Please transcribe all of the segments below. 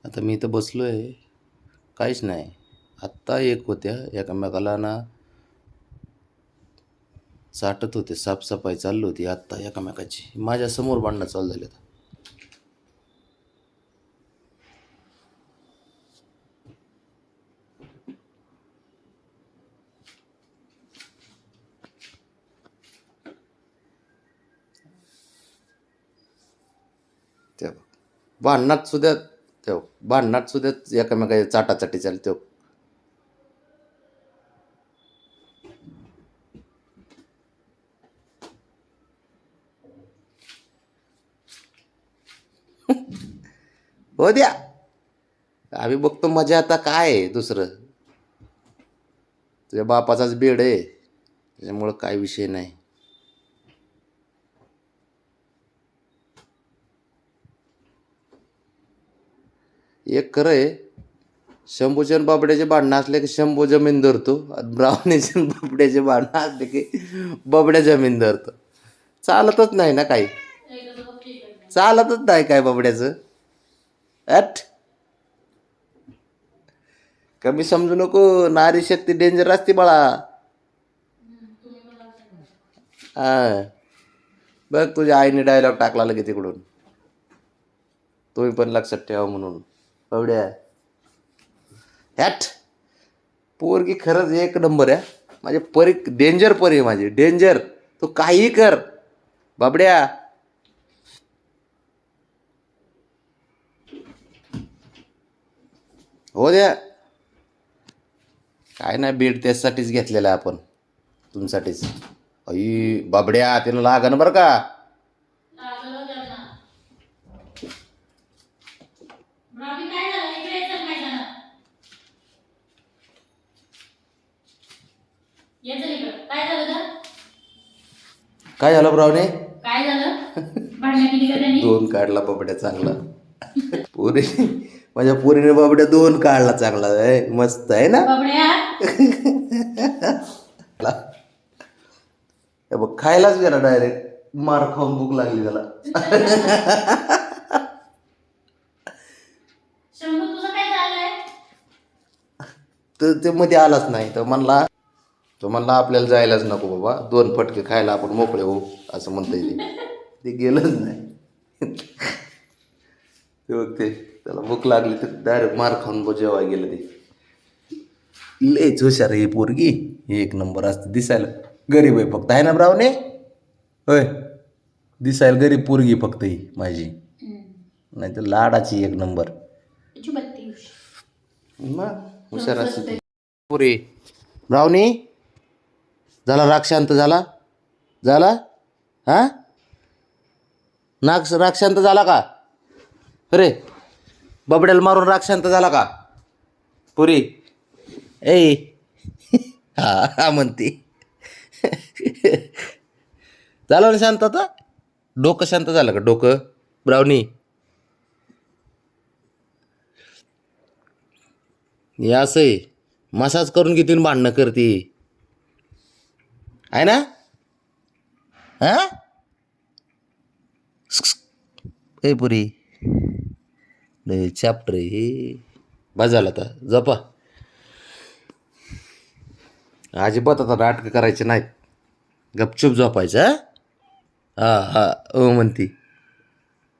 आता मी इथं बसलो आहे, काहीच नाही. आत्ता एक होत्या एकमेकाला ना चाटत होते, साफसफाई चालली होती आत्ता एकमेकाची. माझ्यासमोर भांडणं चालू झाले. त्या भांडणात सुद्धा एकमेकाची चाटाचाटी चालते. हो द्या, आम्ही बघतो मजा. आता काय आहे दुसरं, तुझ्या बापाचाच बेड आहे त्याच्यामुळं काय विषय नाही. एक खरं आहे, शंभूच्या आणि बाबड्याचे भांडणं असले की शंभू जमीन धरतो, ब्राह्मणीचे आणि बाबड्याचे भांडणं असले की बाबड्या जमीन धरतो. चालतच नाही ना काही, चालतच नाही काय बाबड्याचं. ॲट कमी समजू नको, नारी शक्ती डेंजर असते बाळा. हा, बघ तुझ्या आईने डायलॉग टाकला लगे तिकडून, तुम्ही पण लक्षात ठेवा म्हणून. बाबड्या ह्याट पोरगी खरंच एक नंबर आहे. माझे परी डेंजर परी आहे, माझी डेंजर. तू काही कर बाबड्या. हो द्या, काय नाही, बीड त्याच्यासाठीच घेतलेला आहे आपण, तुमच्यासाठीच. आई बाबड्या त्यानं लागन बरं का. काय झालं ब्रावने? काय झालं? भांडण केली का त्यांनी? दोन काढला बाबड्या चांगला. पोरी माझ्या पोरीने बाबड्या दोन काढला चांगला आहे, मस्त आहे ना. बाबड्या हे बघ खायलाच गेला डायरेक्ट, मार खाऊन भूक लागली त्याला. शंभू तुझं काय चाललंय? तर ते मध्ये आलाच नाही. तर म्हणला आपल्याला जायलाच नको बाबा, दोन फटके खायला आपण मोकळे होऊ, असं म्हणता येते. ते गेलंच नाही. ते बघ, ते त्याला भूक लागली तर डायरेक्ट मार खाऊन जेवाय गेलं. ते लयच हुशार ही पोरगी, एक नंबर असते दिसायला. गरीब आहे फक्त, आहे ना ब्रावने? होय, दिसायला गरीब पोरगी फक्त ही माझी, नाही तर लाडाची एक नंबर. मग हुशार असते पुरी. ब्रावनी झाला, राग शांत झाला? हा, राग शांत झाला का? अरे बबड्याला मारून राग शांत झाला का पुरी? ए हा म्हणते. झालं ना शांत आता? डोकं शांत झालं का डोकं ब्रावनी? हे असं आहे, मसाज करून घेतील भांडणं करते, आहे ना? हा ए पुरी, लय चॅप्टर हे. बाजाला आता जपा, अजिबात आता नाटकं करायचे नाहीत, गपचूप झोपायचं. हा हा हो म्हणती.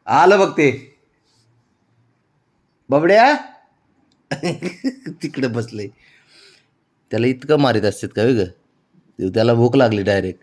आलं बघ ते बबड्या. तिकडे बसले, त्याला इतकं मारीत असतात का ग, त्याला भूक लागली डायरेक्ट.